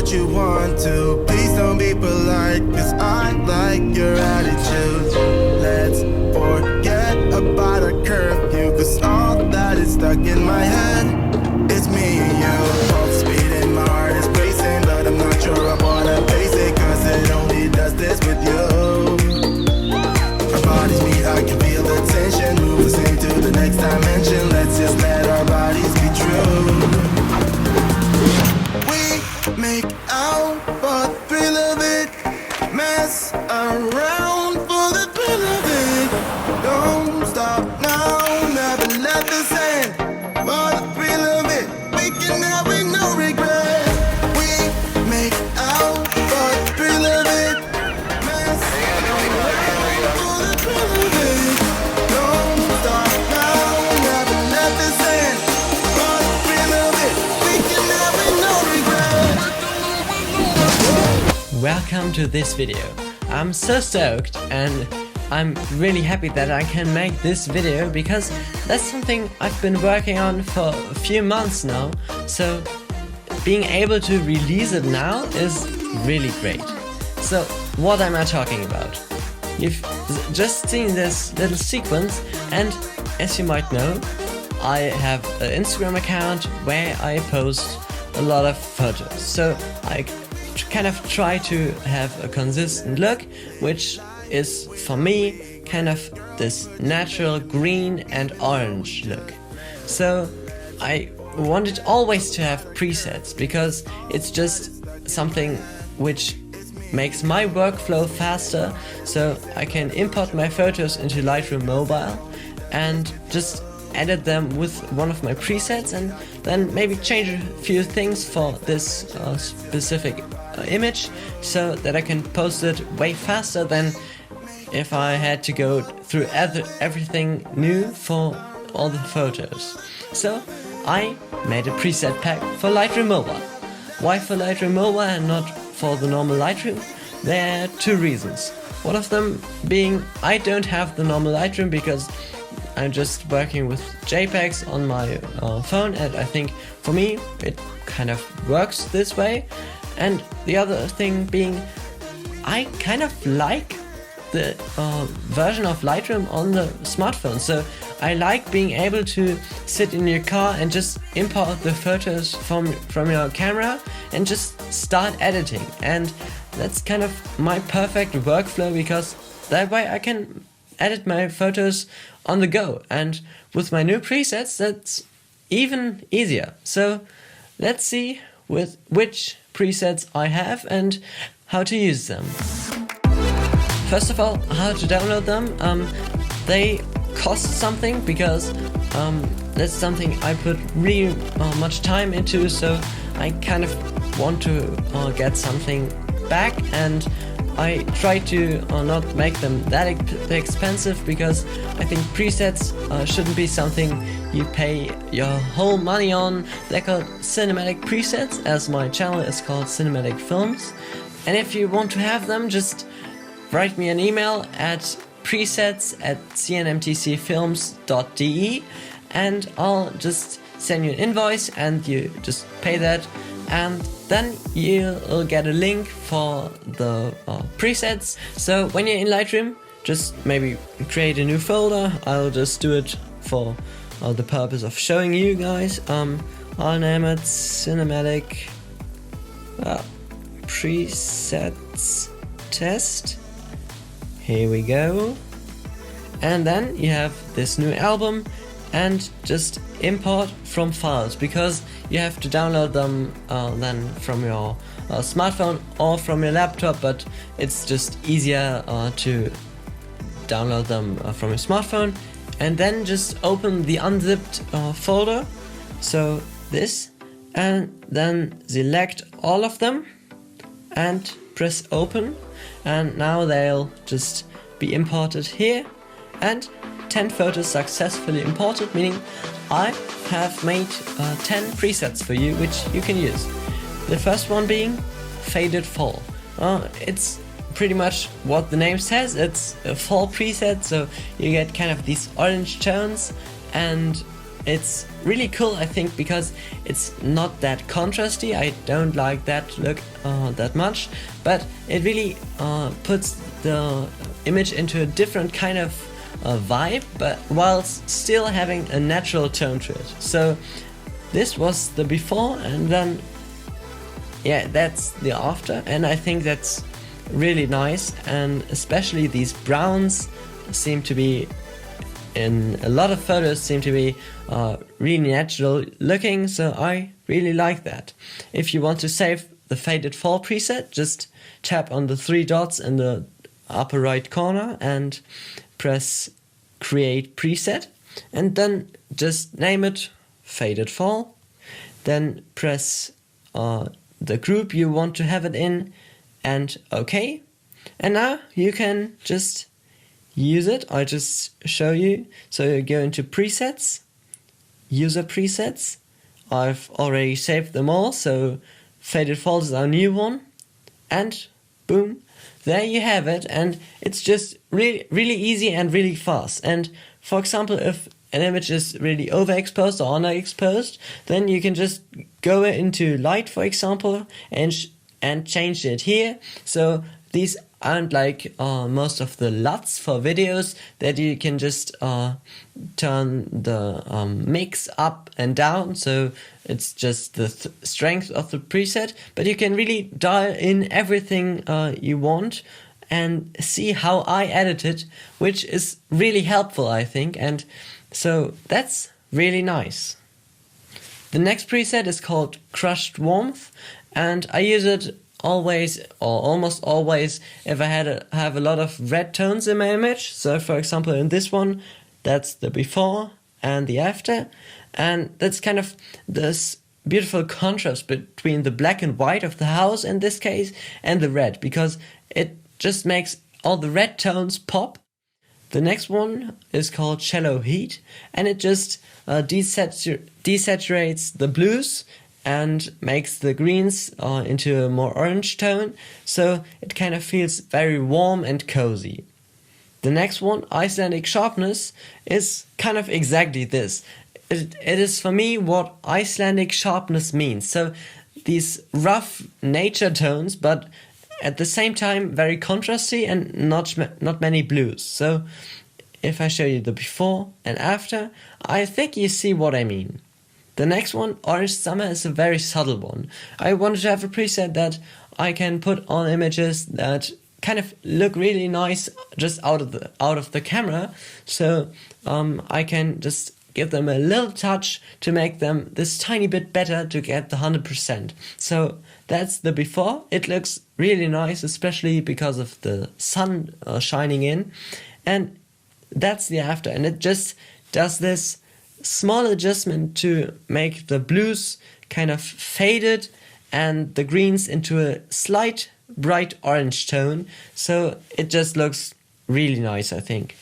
what you want to. Please don't be polite, cause I like your attitude. Let's forget about a curfew, cause all that is stuck in my head. It's me and you. Pulse speed and my heart is racing, but I'm not sure I wanna face it, cause it only does this with you. Our bodies meet, I can feel the tension. Move us into the next dimension. Let's just let our bodies be true. We make out for the thrill of it. Mess around for the thrill of it. Don't stop now, never let this end. For the thrill of it, we can have it, no regret. We make out for the thrill of it. Mess around for the thrill of it. Don't stop now, never let this end. For the thrill of it, we can have it, no regret. Welcome to this video. I'm so stoked and I'm really happy that I can make this video because that's something I've been working on for a few months now, so being able to release it now is really great. So what am I talking about? You've just seen this little sequence, and as you might know, I have an Instagram account where I post a lot of photos, so I kind of try to have a consistent look, which is for me kind of this natural green and orange look. So I wanted always to have presets because it's just something which makes my workflow faster, so I can import my photos into Lightroom Mobile and just edit them with one of my presets and then maybe change a few things for this specific image so that I can post it way faster than if I had to go through everything new for all the photos. So I made a preset pack for Lightroom Mobile. Why for Lightroom Mobile and not for the normal Lightroom? There are two reasons. One of them being I don't have the normal Lightroom because I'm just working with JPEGs on my phone, and I think for me it kind of works this way. And the other thing being I kind of like the version of Lightroom on the smartphone, so I like being able to sit in your car and just import the photos from your camera and just start editing, and that's kind of my perfect workflow because that way I can edit my photos on the go, and with my new presets that's even easier. So let's see with which presets I have and how to use them. First of all, how to download them. They cost something because that's something I put really much time into, so I kind of want to get something back, and I try to not make them that expensive because I think presets shouldn't be something you pay your whole money on. They're called cinematic presets, as my channel is called Cinematic Films. And if you want to have them, just write me an email at presets@cnmtcfilms.de and I'll just send you an invoice and you just pay that, and then you'll get a link for the presets. So when you're in Lightroom, just maybe create a new folder. I'll just do it for the purpose of showing you guys. I'll name it Cinematic Presets Test. Here we go. And then you have this new album, and just import from files because you have to download them then from your smartphone or from your laptop, but it's just easier to download them from your smartphone, and then just open the unzipped folder, so this, and then select all of them and press open, and now they'll just be imported here, and 10 photos successfully imported, meaning I have made 10 presets for you which you can use. The first one being Faded Fall. It's pretty much what the name says, it's a fall preset, so you get kind of these orange tones, and it's really cool, I think, because it's not that contrasty. I don't like that look that much, but it really puts the image into a different kind of vibe, but whilst still having a natural tone to it. So this was the before, and then yeah, that's the after, and I think that's really nice. And especially these browns seem to be, in a lot of photos, seem to be really natural looking, so I really like that. If you want to save the faded fall preset, just tap on the 3 dots in the upper right corner and press create preset, and then just name it faded fall, then press the group you want to have it in and OK, and now you can just use it. I just show you. So you go into presets, user presets. I've already saved them all, so faded fall is our new one, and boom, there you have it. And it's just really easy and really fast. And for example, if an image is really overexposed or underexposed, then you can just go into light, for example, and change it here. So these aren't like most of the LUTs for videos that you can just turn the mix up and down, so it's just the strength of the preset, but you can really dial in everything you want and see how I edit it, which is really helpful, I think, and so that's really nice. The next preset is called Crushed Warmth, and I use it always or almost always if I have a lot of red tones in my image. So for example in this one, that's the before and the after, and that's kind of this beautiful contrast between the black and white of the house in this case and the red, because it just makes all the red tones pop. The next one is called Shallow Heat, and it just desaturates the blues and makes the greens into a more orange tone, so it kind of feels very warm and cozy. The next one, Icelandic Sharpness, is kind of exactly this. It is for me what Icelandic sharpness means. So these rough nature tones, but at the same time very contrasty and not many blues. So if I show you the before and after, I think you see what I mean. The next one, Orange Summer, is a very subtle one. I wanted to have a preset that I can put on images that kind of look really nice just out of the camera, so I can just give them a little touch to make them this tiny bit better to get the 100%. So that's the before. It looks really nice, especially because of the sun shining in, and that's the after, and it just does this small adjustment to make the blues kind of faded and the greens into a slight bright orange tone, so it just looks really nice, I think.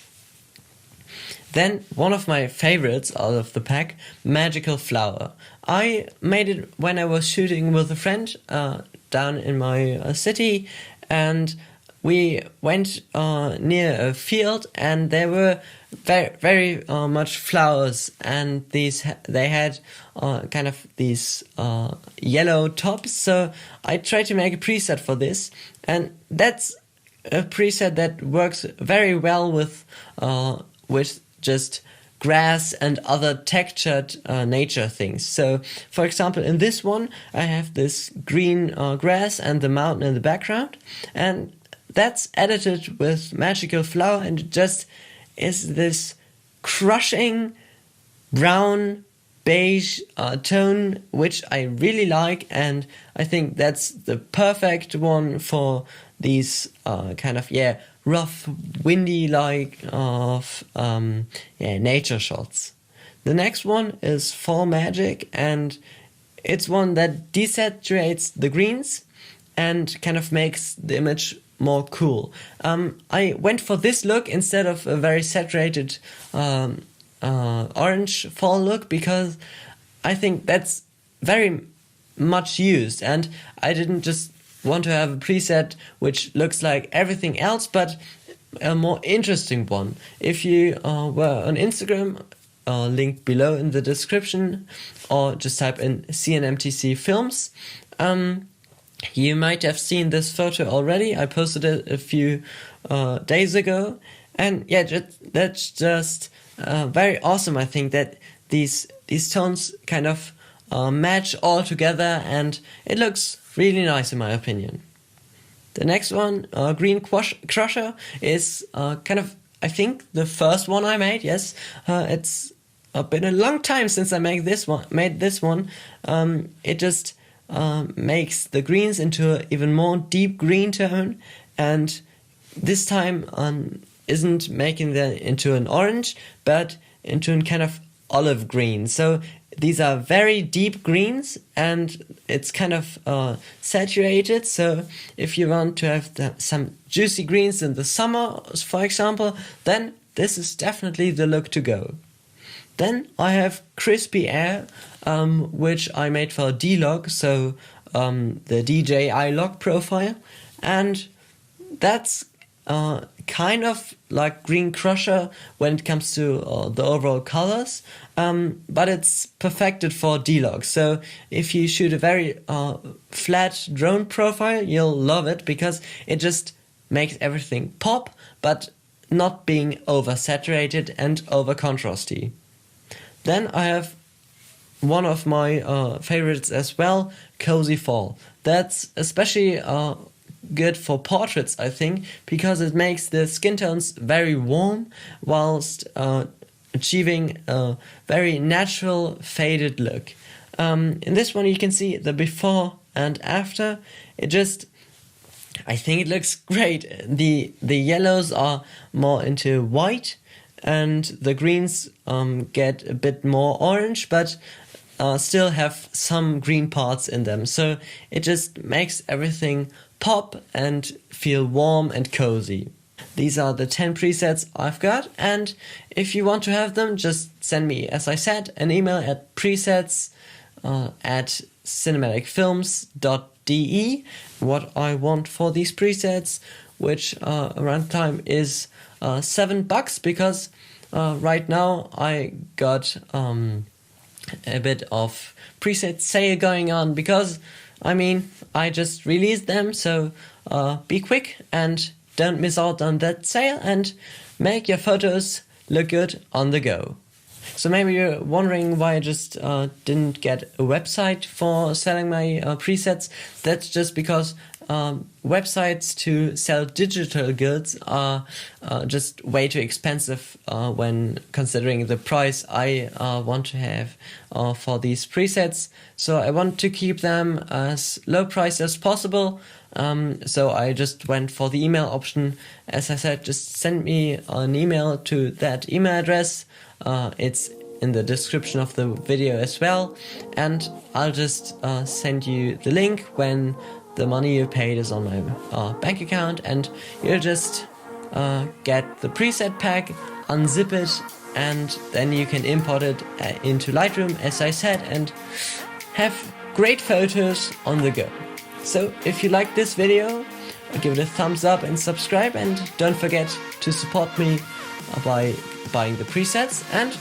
Then one of my favorites out of the pack, Magical Flower. I made it when I was shooting with a friend down in my city, and we went near a field, and there were very much flowers, and they had kind of these yellow tops. So I tried to make a preset for this, and that's a preset that works very well with just grass and other textured nature things. So for example in this one I have this green grass and the mountain in the background, and that's edited with Magical Flower, and it just is this crushing brown beige tone, which I really like, and I think that's the perfect one for these kind of rough, windy nature shots. The next one is Fall Magic, and it's one that desaturates the greens and kind of makes the image more cool. I went for this look instead of a very saturated orange fall look, because I think that's very much used, and I didn't just want to have a preset which looks like everything else, but a more interesting one. If you were on Instagram linked below in the description, or just type in CNMTC films. You might have seen this photo already. I posted it a few days ago, and yeah, that's just very awesome. I think that these tones kind of match all together, and it looks really nice in my opinion. The next one, Green Crusher, is kind of, I think, the first one I made. Yes, it's been a long time since I made this one. It just makes the greens into an even more deep green tone, and this time isn't making them into an orange, but into a kind of olive green. So these are very deep greens, and it's kind of saturated. So if you want to have some juicy greens in the summer, for example, then this is definitely the look to go. Then I have Crispy Air, which I made for D-Log, so the DJI log profile, and that's kind of like Green Crusher when it comes to the overall colors, but it's perfected for D-Log. So if you shoot a very flat drone profile, you'll love it, because it just makes everything pop, but not being oversaturated and over contrasty. Then I have one of my favorites as well, Cozy Fall. That's especially good for portraits, I think, because it makes the skin tones very warm whilst achieving a very natural faded look. In this one you can see the before and after. I think it looks great. The yellows are more into white, and the greens get a bit more orange, but still have some green parts in them. So it just makes everything pop and feel warm and cozy. These are the 10 presets I've got, and if you want to have them, just send me, as I said, an email at presets@cinematicfilms.de what I want for these presets, which around time is $7, because right now I got a bit of preset sale going on, because I just released them, so be quick and don't miss out on that sale, and make your photos look good on the go. So maybe you're wondering why I just didn't get a website for selling my presets. That's just because websites to sell digital goods are just way too expensive when considering the price I want to have for these presets. So I want to keep them as low price as possible. So I just went for the email option. As I said, just send me an email to that email address. It's in the description of the video as well, and I'll just send you the link when the money you paid is on my bank account, and you'll just get the preset pack, unzip it, and then you can import it into Lightroom, as I said, and have great photos on the go. So if you like this video, give it a thumbs up and subscribe, and don't forget to support me by buying the presets, and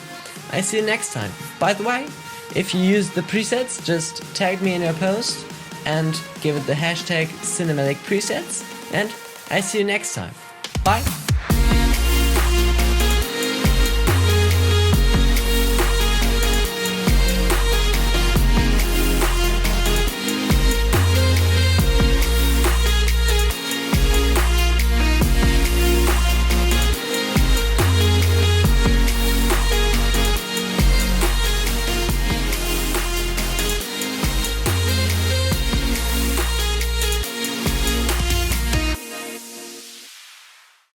I see you next time. By the way, if you use the presets, just tag me in your post and give it the hashtag cinematic presets, and I see you next time. Bye!